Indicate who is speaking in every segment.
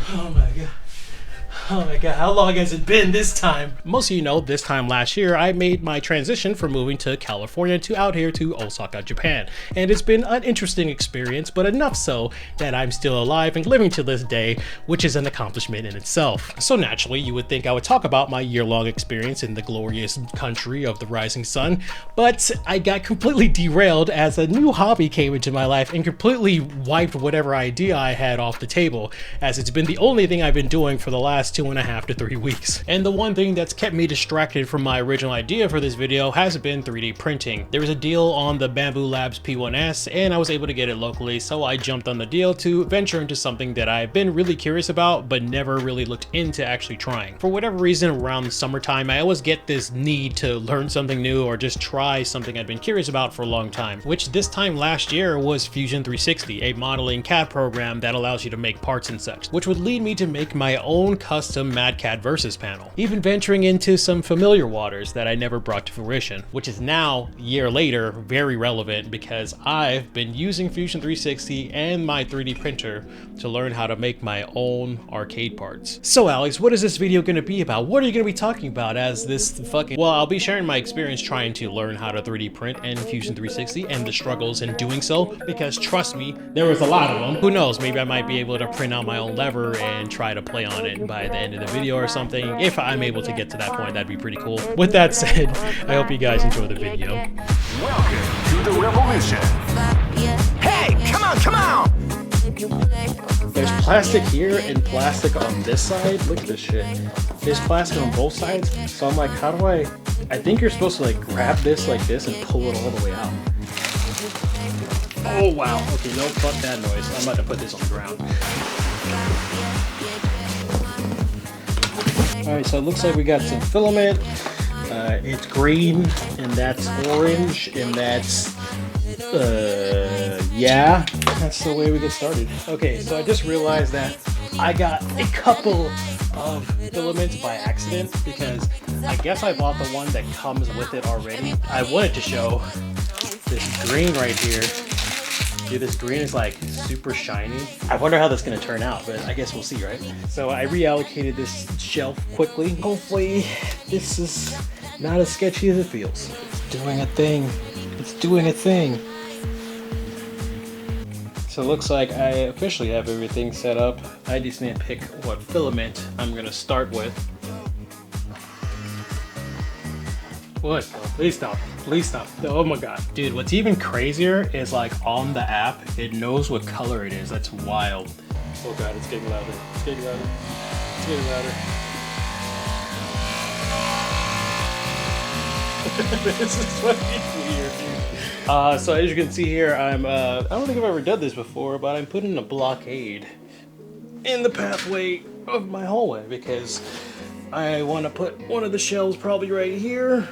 Speaker 1: Oh my god. Oh my god, how long has it been this time? Most of you know, this time last year, I made my transition from moving to California to out here to Osaka, Japan. And it's been an interesting experience, but enough so that I'm still alive and living to this day, which is an accomplishment in itself. So naturally, you would think I would talk about my year-long experience in the glorious country of the rising sun, but I got completely derailed as a new hobby came into my life and completely wiped whatever idea I had off the table, as it's been the only thing I've been doing for the last 2.5 to 3 weeks. And the one thing that's kept me distracted from my original idea for this video has been 3D printing. There was a deal on the Bambu Labs P1S and I was able to get it locally, so I jumped on the deal to venture into something that I've been really curious about but never really looked into actually trying. For whatever reason, around the summertime I always get this need to learn something new or just try something I've been curious about for a long time, which this time last year was Fusion 360, a modeling CAD program that allows you to make parts and such, which would lead me to make my own custom Mad CAD Versus panel, even venturing into some familiar waters that I never brought to fruition, which is now, a year later, very relevant because I've been using Fusion 360 and my 3D printer to learn how to make my own arcade parts. So Alex, what is this video going to be about? What are you going to be talking about as this fucking... Well, I'll be sharing my experience trying to learn how to 3D print in Fusion 360 and the struggles in doing so, because trust me, there was a lot of them. Who knows, maybe I might be able to print out my own lever and try to play on it by the end of the video or something. If I'm able to get to that point, that'd be pretty cool. With that said, I hope you guys enjoy the video.
Speaker 2: Welcome to the revolution. Hey, come on, come on!
Speaker 1: There's plastic here and plastic on this side. Look at this shit. There's plastic on both sides. So I'm like, how do I think you're supposed to like grab this like this and pull it all the way out. Oh wow. Okay, no, fuck that noise. I'm about to put this on the ground. Alright, so it looks like we got some filament. It's green, and that's orange, and that's, yeah, that's the way we get started. Okay, so I just realized that I got a couple of filaments by accident, because I guess I bought the one that comes with it already. I wanted to show this green right here. Dude, this green is like super shiny. I wonder how that's gonna turn out, but I guess we'll see, right? So I reallocated this shelf quickly. Hopefully this is not as sketchy as it feels. It's doing a thing. It's doing a thing. So it looks like I officially have everything set up. I just need to pick what filament I'm gonna start with. What? Please stop. Please stop. Oh my god. Dude, what's even crazier is like on the app, it knows what color it is. That's wild. Oh god, it's getting louder. It's getting louder. It's getting louder. This is fucking weird, dude. So as you can see here, I don't think I've ever done this before, but I'm putting a blockade in the pathway of my hallway because I want to put one of the shelves probably right here.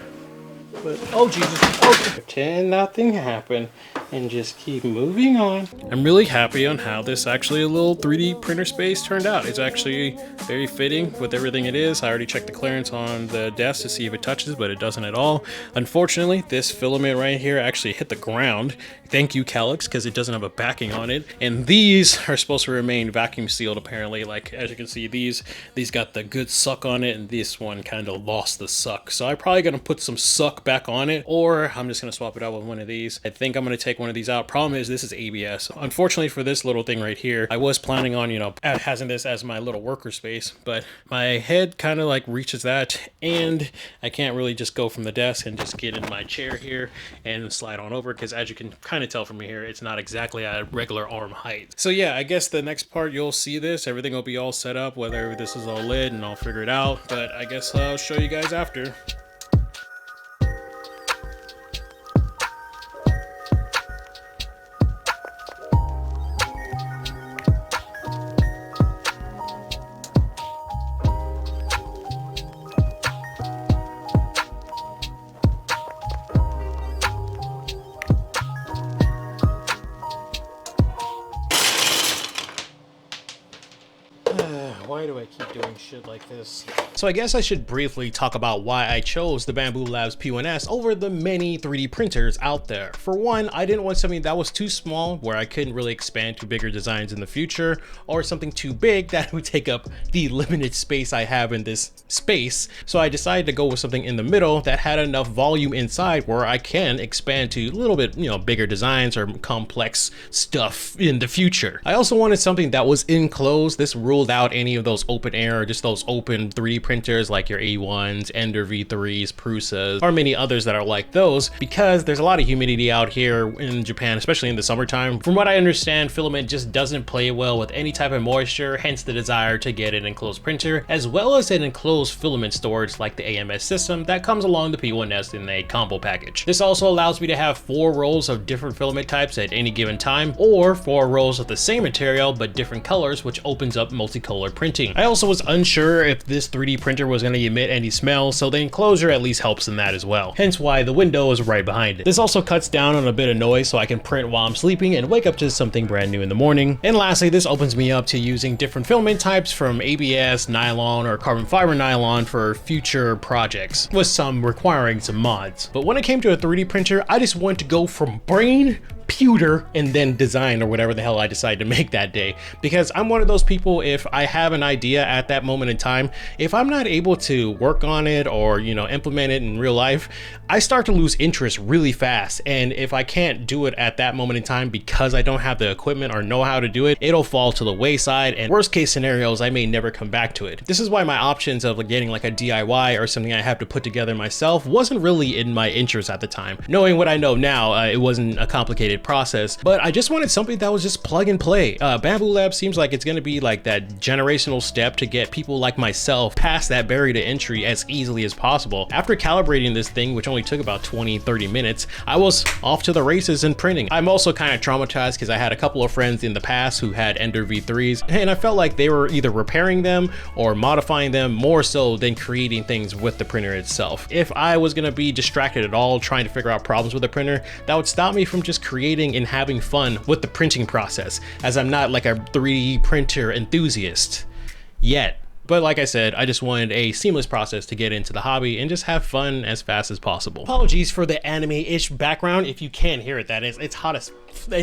Speaker 1: But, oh Jesus, oh, pretend nothing happened and just keep moving on. I'm really happy on how this actually a little 3D printer space turned out. It's actually very fitting with everything it is. I already checked the clearance on the desk to see if it touches, but it doesn't at all. Unfortunately, this filament right here actually hit the ground. Thank you, Calyx, because it doesn't have a backing on it. And these are supposed to remain vacuum sealed apparently. Like, as you can see, these got the good suck on it, and this one kind of lost the suck. So I'm probably gonna put some suck back on it, or I'm just gonna swap it out with one of these. I think I'm gonna take one of these out. Problem is, this is ABS. Unfortunately for this little thing right here, I was planning on, you know, having this as my little worker space, but my head kind of like reaches that, and I can't really just go from the desk and just get in my chair here and slide on over, because as you can kind of tell from here, it's not exactly at regular arm height. So yeah, I guess the next part you'll see this, everything will be all set up, whether this is all lit, and I'll figure it out, but I guess I'll show you guys after. Why do I keep doing shit like this? So I guess I should briefly talk about why I chose the Bambu Labs P1S over the many 3D printers out there. For one, I didn't want something that was too small where I couldn't really expand to bigger designs in the future, or something too big that would take up the limited space I have in this space. So I decided to go with something in the middle that had enough volume inside where I can expand to a little bit, bigger designs or complex stuff in the future. I also wanted something that was enclosed. This ruled out any of those open air or just those open 3D printers like your A1s, Ender V3s, Prusas, or many others that are like those, because there's a lot of humidity out here in Japan, especially in the summertime. From what I understand, filament just doesn't play well with any type of moisture, hence the desire to get an enclosed printer, as well as an enclosed filament storage like the AMS system that comes along the P1S in a combo package. This also allows me to have 4 rolls of different filament types at any given time, or 4 rolls of the same material but different colors, which opens up multicolor printing. I also was unsure if this 3D printer was going to emit any smell, so the enclosure at least helps in that as well, hence why the window is right behind it. This also cuts down on a bit of noise so I can print while I'm sleeping and wake up to something brand new in the morning. And lastly, this opens me up to using different filament types from ABS, nylon, or carbon fiber nylon for future projects, with some requiring some mods. But when it came to a 3D printer, I just wanted to go from brain, pewter, and then design, or whatever the hell I decide to make that day, because I'm one of those people, if I have an idea at that moment in time, if I'm not able to work on it or implement it in real life, I start to lose interest really fast. And if I can't do it at that moment in time because I don't have the equipment or know how to do it, it'll fall to the wayside, and worst case scenarios, I may never come back to it. This is why my options of getting like a DIY or something I have to put together myself wasn't really in my interest at the time. Knowing what I know now, it wasn't a complicated process, but I just wanted something that was just plug and play. Bambu Labs seems like it's going to be like that generational step to get people like myself past that barrier to entry as easily as possible. After calibrating this thing, which only took about 20-30 minutes, I was off to the races in printing. I'm also kind of traumatized because I had a couple of friends in the past who had Ender V3s, and I felt like they were either repairing them or modifying them more so than creating things with the printer itself. If I was going to be distracted at all trying to figure out problems with the printer, that would stop me from just creating and having fun with the printing process, as I'm not like a 3D printer enthusiast yet. But like I said, I just wanted a seamless process to get into the hobby and just have fun as fast as possible. Apologies for the anime-ish background. If you can hear it, that is, it's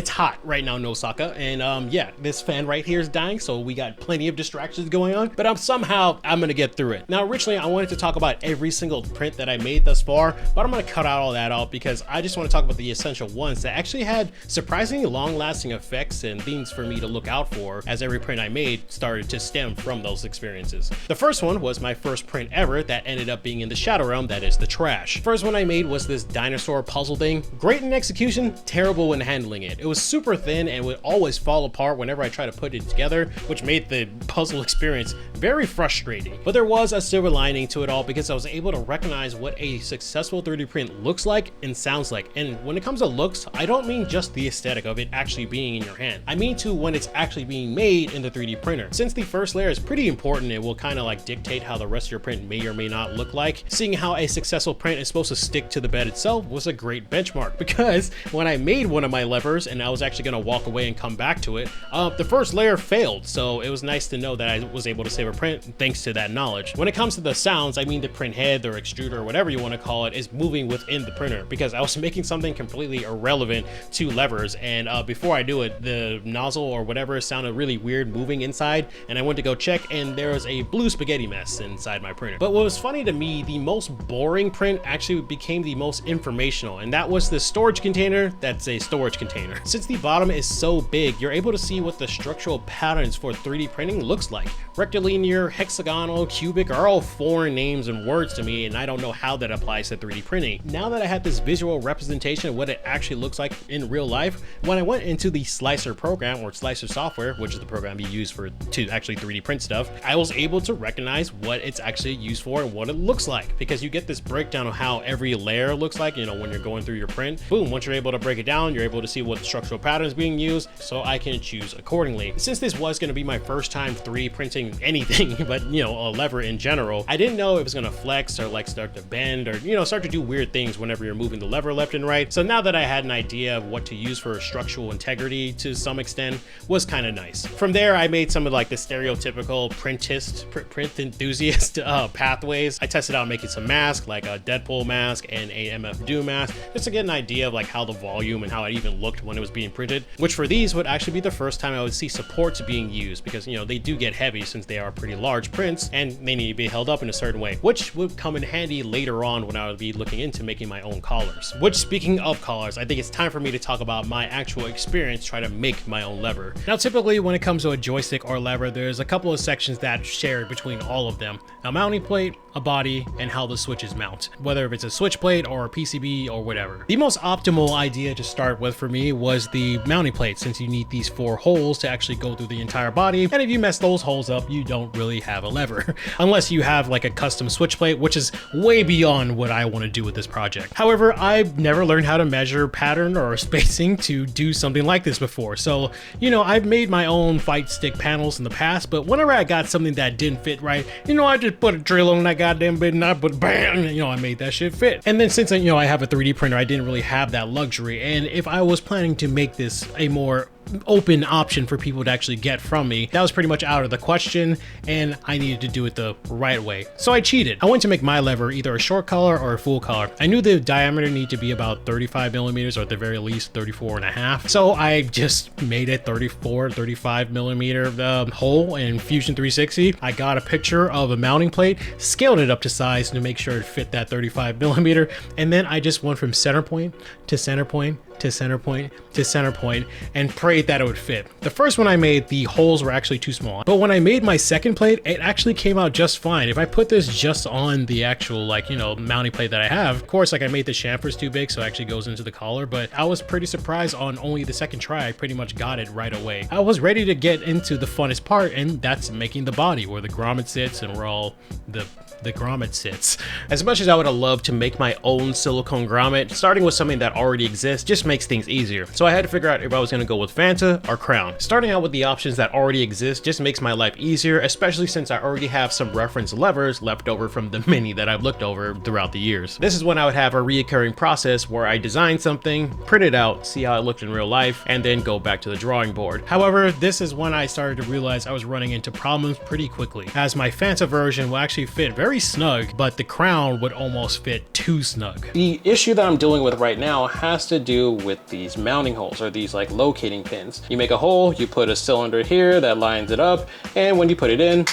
Speaker 1: hot right now in Osaka, and yeah, this fan right here is dying, so we got plenty of distractions going on, but somehow I'm gonna get through it. Now, originally I wanted to talk about every single print that I made thus far, but I'm gonna cut out all that out because I just want to talk about the essential ones that actually had surprisingly long-lasting effects and things for me to look out for, as every print I made started to stem from those experiences. The first one was my first print ever that ended up being in the Shadow Realm, that is the trash. First one I made was this dinosaur puzzle thing. Great in execution, terrible when handling it. It was super thin and would always fall apart whenever I tried to put it together, which made the puzzle experience very frustrating. But there was a silver lining to it all because I was able to recognize what a successful 3D print looks like and sounds like. And when it comes to looks, I don't mean just the aesthetic of it actually being in your hand. I mean to when it's actually being made in the 3D printer. Since the first layer is pretty important, it will kind of like dictate how the rest of your print may or may not look like. Seeing how a successful print is supposed to stick to the bed itself was a great benchmark, because when I made one of my levers and I was actually going to walk away and come back to it, the first layer failed, so it was nice to know that I was able to save a print thanks to that knowledge. When it comes to the sounds, I mean the print head or extruder or whatever you want to call it is moving within the printer, because I was making something completely irrelevant to levers, and before I do it, the nozzle or whatever sounded really weird moving inside, and I went to go check and there was a blue spaghetti mess inside my printer. But what was funny to me, the most boring print actually became the most informational, and that was the storage container that's a storage container. Since the bottom is so big, you're able to see what the structural patterns for 3D printing looks like. Rectilinear, hexagonal, cubic are all foreign names and words to me, and I don't know how that applies to 3D printing. Now that I have this visual representation of what it actually looks like in real life, when I went into the Slicer program, or Slicer software, which is the program you use to actually 3D print stuff, I was able to recognize what it's actually used for and what it looks like, because you get this breakdown of how every layer looks like, when you're going through your print. Boom, once you're able to break it down, you're able to see what structural patterns being used, so I can choose accordingly. Since this was going to be my first time 3D printing using anything but, you know, a lever in general, I didn't know it was gonna flex or like start to bend or, you know, start to do weird things whenever you're moving the lever left and right. So now that I had an idea of what to use for structural integrity to some extent, was kind of nice. From there, I made some of like the stereotypical print enthusiast pathways. I tested out making some masks, like a Deadpool mask and a MF Doom mask, just to get an idea of like how the volume and how it even looked when it was being printed, which for these would actually be the first time I would see supports being used, because, you know, they do get heavy since they are pretty large prints and they need to be held up in a certain way, which would come in handy later on when I would be looking into making my own collars. Which, speaking of collars, I think it's time for me to talk about my actual experience trying to make my own lever. Now, typically when it comes to a joystick or lever, there's a couple of sections that share between all of them: a mounting plate, a body, and how the switches mount, whether if it's a switch plate or a PCB or whatever. The most optimal idea to start with for me was the mounting plate, since you need these 4 holes to actually go through the entire body, and if you mess those holes up, you don't really have a lever unless you have like a custom switch plate, which is way beyond what I want to do with this project. However, I've never learned how to measure pattern or spacing to do something like this before, so, you know, I've made my own fight stick panels in the past, but whenever I got something that didn't fit right, you know, I just put a drill on that goddamn bit and I put bam, you know, I made that shit fit. And then since, you know, I have a 3D printer, I didn't really have that luxury, and if I was planning to make this a more open option for people to actually get from me, that was pretty much out of the question, and I needed to do it the right way. So I cheated. I went to make my lever either a short collar or a full collar. I knew the diameter needed to be about 35 millimeters, or at the very least 34 and a half. So I just made a 35 millimeter hole in Fusion 360. I got a picture of a mounting plate, scaled it up to size to make sure it fit that 35 millimeter, and then I just went from center point to center point to center point to center point and prayed that it would fit. The first one I made, the holes were actually too small, but when I made my second plate, it actually came out just fine. If I put this just on the actual, like, you know, mounting plate that I have, of course, like, I made the chamfers too big, so it actually goes into the collar, but I was pretty surprised on only the second try. I pretty much got it right away. I was ready to get into the funnest part, and that's making the body, where the grommet sits and where all the grommet sits. As much as I would have loved to make my own silicone grommet, starting with something that already exists just makes things easier. So I had to figure out if I was going to go with Fanta or Crown. Starting out with the options that already exist just makes my life easier, especially since I already have some reference levers left over from the many that I've looked over throughout the years. This is when I would have a reoccurring process where I design something, print it out, see how it looked in real life, and then go back to the drawing board. However, this is when I started to realize I was running into problems pretty quickly, as my Fanta version will actually fit very snug, but the Crown would almost fit too snug. The issue that I'm dealing with right now has to do with these mounting holes, or these like locating pins. You make a hole, you put a cylinder here that lines it up, and when you put it in,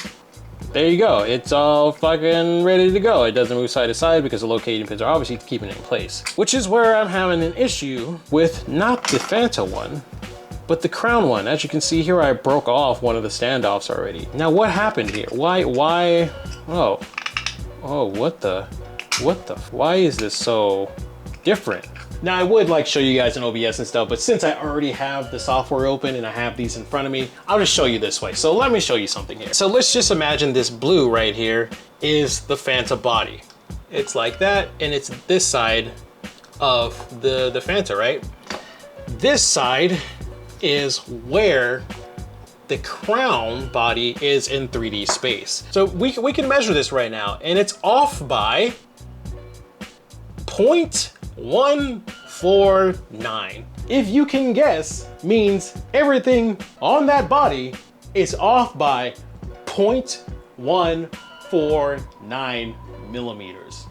Speaker 1: there you go. It's all fucking ready to go. It doesn't move side to side because the locating pins are obviously keeping it in place. Which is where I'm having an issue with not the Fanta one, but the Crown one. As you can see here, I broke off one of the standoffs already. Now what happened here? Why, oh, why is this so different? Now I would like show you guys an OBS and stuff, but since I already have the software open and I have these in front of me, I'll just show you this way. So let me show you something here. So let's just imagine this blue right here is the Fanta body. It's like that, and it's this side of the Fanta, right? This side is where the Crown body is in 3D space. So we can measure this right now, and it's off by 0.149. If you can guess, means everything on that body is off by 0.149 millimeters.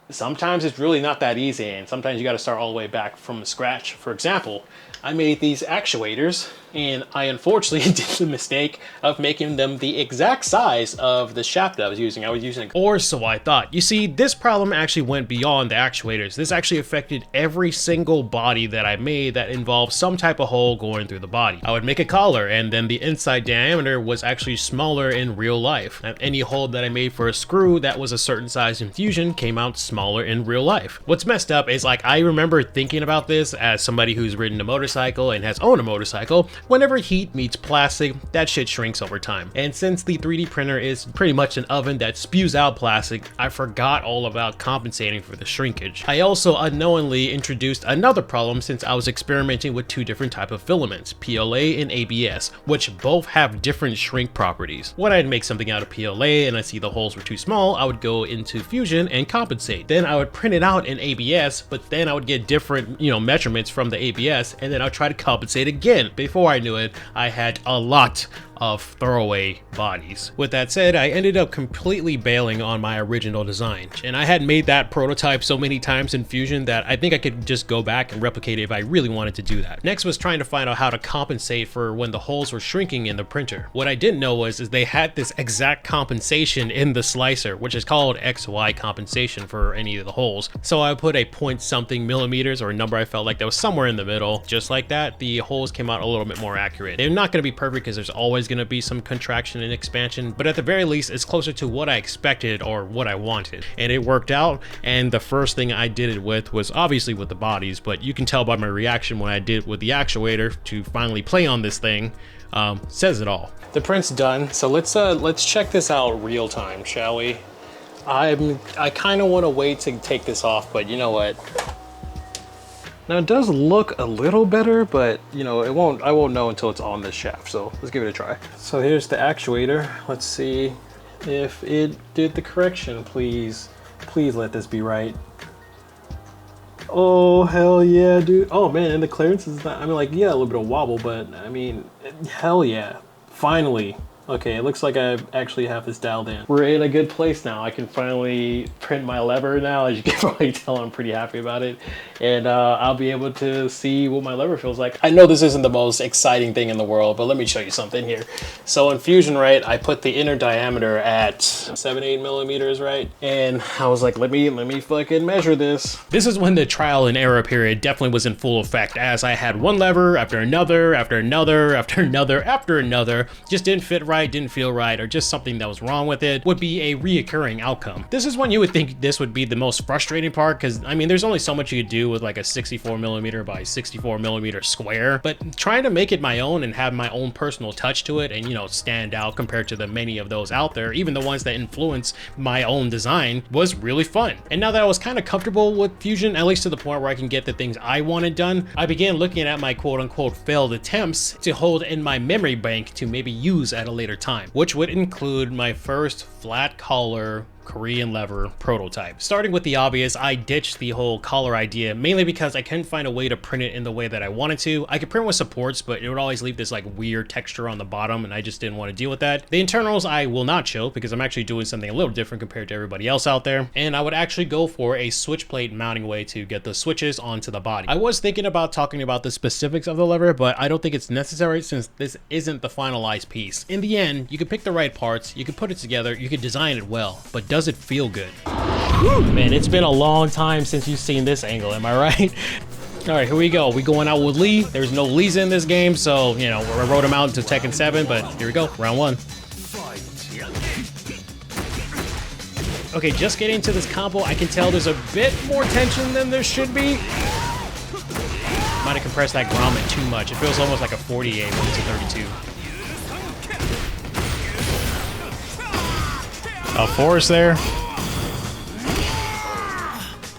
Speaker 1: Sometimes it's really not that easy, and sometimes you got to start all the way back from scratch. For example, I made these actuators, and I unfortunately did the mistake of making them the exact size of the shaft I was using. Or so I thought. You see, this problem actually went beyond the actuators. This actually affected every single body that I made that involved some type of hole going through the body. I would make a collar, and then the inside diameter was actually smaller in real life. And any hole that I made for a screw that was a certain size in Fusion came out smaller in real life. What's messed up is, like, I remember thinking about this as somebody who's ridden a motorcycle and has owned a motorcycle, Whenever heat meets plastic, that shit shrinks over time. And since the 3D printer is pretty much an oven that spews out plastic, I forgot all about compensating for the shrinkage. I also unknowingly introduced another problem since I was experimenting with two different types of filaments, PLA and ABS, which both have different shrink properties. When I'd make something out of PLA and I see the holes were too small, I would go into Fusion and compensate. Then I would print it out in ABS, but then I would get different, measurements from the ABS, and then I'd try to compensate again. Before I knew it, I had a lot of throwaway bodies. With that said, I ended up completely bailing on my original design, and I had made that prototype so many times in Fusion that I think I could just go back and replicate it if I really wanted to do that. Next was trying to find out how to compensate for when the holes were shrinking in the printer. What I didn't know was they had this exact compensation in the slicer, which is called XY compensation for any of the holes. So I put a point something millimeters, or a number I felt like that was somewhere in the middle. Just like that, the holes came out a little bit more accurate. They're not going to be perfect because there's always going to be some contraction and expansion, but at the very least it's closer to what I expected or what I wanted, and it worked out. And the first thing I did it with was obviously with the bodies, but you can tell by my reaction when I did it with the actuator to finally play on this thing. Says it all. The print's done, so let's check this out real time, shall we? I kind of want to wait to take this off, but you know what? Now it does look a little better, but I won't know until it's on this shaft. So let's give it a try. So here's the actuator. Let's see if it did the correction. Please let this be right. Oh, hell yeah, dude. Oh man, and the clearance is not, a little bit of wobble, but hell yeah. Finally. Okay, it looks like I actually have this dialed in. We're in a good place now. I can finally print my lever now. As you can probably tell, I'm pretty happy about it. And I'll be able to see what my lever feels like. I know this isn't the most exciting thing in the world, but let me show you something here. So in Fusion, right, I put the inner diameter at 7-8 millimeters, right? And I was like, let me fucking measure this. This is when the trial and error period definitely was in full effect, as I had one lever after another, after another, after another, after another. Just didn't fit right, didn't feel right, or just something that was wrong with it would be a reoccurring outcome. This is when you would think this would be the most frustrating part, because there's only so much you could do with like a 64 millimeter by 64 millimeter square, but trying to make it my own and have my own personal touch to it and stand out compared to the many of those out there, even the ones that influence my own design, was really fun. And now that I was kind of comfortable with Fusion, at least to the point where I can get the things I wanted done, I began looking at my quote-unquote failed attempts to hold in my memory bank to maybe use at a later time, which would include my first flat collar Korean lever prototype. Starting with the obvious, I ditched the whole collar idea, mainly because I couldn't find a way to print it in the way that I wanted to. I could print with supports, but it would always leave this like weird texture on the bottom, and I just didn't want to deal with that. The internals I will not show because I'm actually doing something a little different compared to everybody else out there, and I would actually go for a switch plate mounting way to get the switches onto the body. I was thinking about talking about the specifics of the lever, but I don't think it's necessary since this isn't the finalized piece. In the end, you can pick the right parts, you can put it together, you can design it well, but does it feel good? Woo! Man, it's been a long time since you've seen this angle, am I right? All right, here we go. We going out with Lee. There's no Lees in this game, so, I wrote him out into Tekken 7, but here we go, round one. Okay, just getting into this combo, I can tell there's a bit more tension than there should be. Might have compressed that grommet too much. It feels almost like a 48 when it's a 32. Ofcourse there.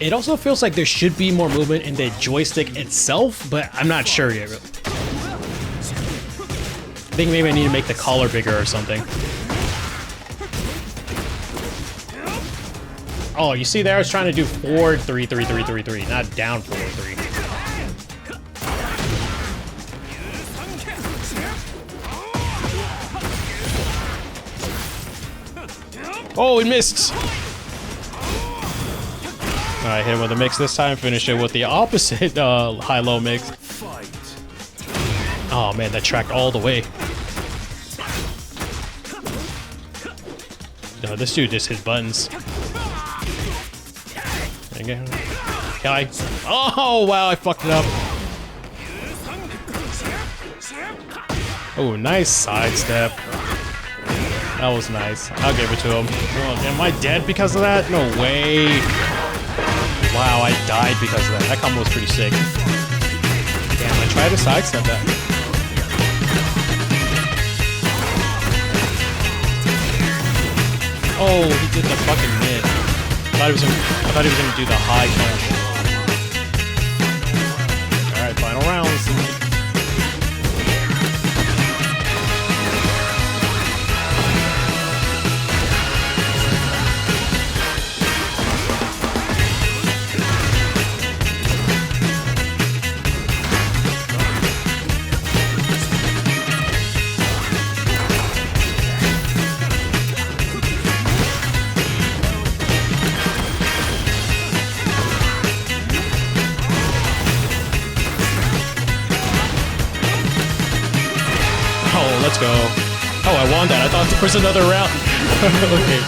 Speaker 1: It also feels like there should be more movement in the joystick itself, but I'm not sure yet. I think maybe I need to make the collar bigger or something. Oh, you see there? I was trying to do forward 3, 3, 3, 3, 3, not down 4, 3. Oh, it missed! Alright, hit him with a mix this time, finish it with the opposite high-low mix. Oh man, that tracked all the way. No, this dude just hit buttons. Can I? Oh wow, I fucked it up. Oh, nice sidestep. That was nice. I'll give it to him. Oh, am I dead because of that? No way. Wow, I died because of that. That combo was pretty sick. Damn, I tried to sidestep that. Oh, he did the fucking mid. I thought he was gonna do the high punch. Alright, final rounds. Oh, let's go. Oh, I won that. I thought there was another round. Okay.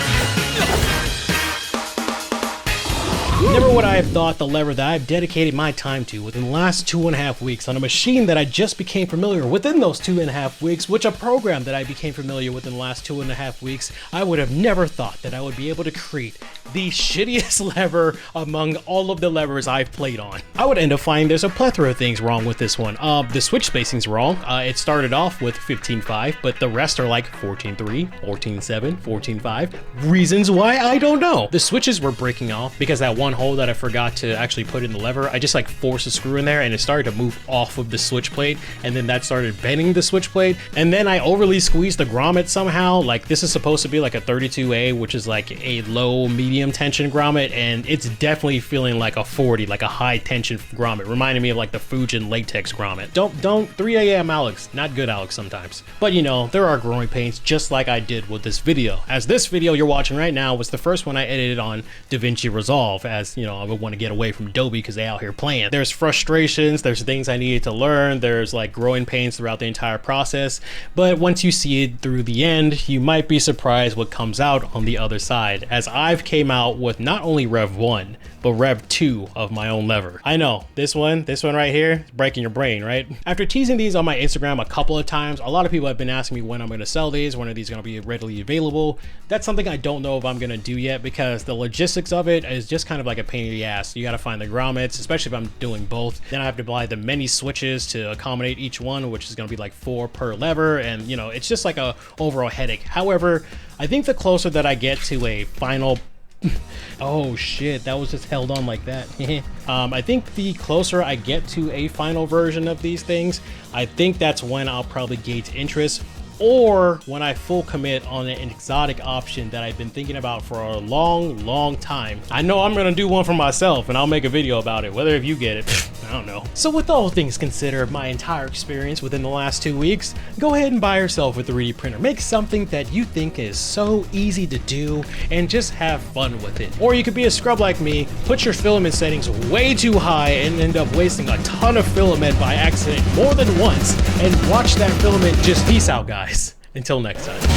Speaker 1: Never would I have thought the lever that I've dedicated my time to within the last 2.5 weeks on a machine that I just became familiar within those 2.5 weeks, which a program that I became familiar with in the last 2.5 weeks, I would have never thought that I would be able to create the shittiest lever among all of the levers I've played on. I would end up finding there's a plethora of things wrong with this one. The switch spacing's wrong. It started off with 15.5, but the rest are like 14.3, 14.7, 14.5. Reasons why, I don't know. The switches were breaking off because that one hole that I forgot to actually put in the lever, I just like forced a screw in there and it started to move off of the switch plate, and then that started bending the switch plate, and then I overly squeezed the grommet somehow. Like, this is supposed to be like a 32A, which is like a low medium tension grommet, and it's definitely feeling like a 40, like a high tension grommet, reminding me of like the Fujin latex grommet. Don't 3 a.m. Alex, not good Alex sometimes. But you know, there are growing pains, just like I did with this video, as this video you're watching right now was the first one I edited on DaVinci Resolve, as you know, I would want to get away from Adobe because they out here playing. There's frustrations, there's things I needed to learn, there's like growing pains throughout the entire process, but once you see it through the end, you might be surprised what comes out on the other side, as I've came out with not only Rev 1, but Rev 2 of my own lever. I know, this one right here, is breaking your brain, right? After teasing these on my Instagram a couple of times, a lot of people have been asking me when I'm going to sell these, when are these going to be readily available. That's something I don't know if I'm going to do yet, because the logistics of it is just kind of like a pain in the ass. You got to find the grommets, especially if I'm doing both. Then I have to buy the many switches to accommodate each one, which is going to be like 4 per lever, and you know, it's just like a overall headache. However, I think the closer that I get to a final oh shit, that was just held on like that. I think the closer I get to a final version of these things, I think that's when I'll probably gauge interest, or when I full commit on an exotic option that I've been thinking about for a long time. I know I'm gonna do one for myself and I'll make a video about it, whether if you get it, I don't know. So with all things considered, my entire experience within the last 2 weeks, go ahead and buy yourself a 3D printer. Make something that you think is so easy to do and just have fun with it. Or you could be a scrub like me, put your filament settings way too high and end up wasting a ton of filament by accident more than once, and watch that filament just peace out, guys. Until next time.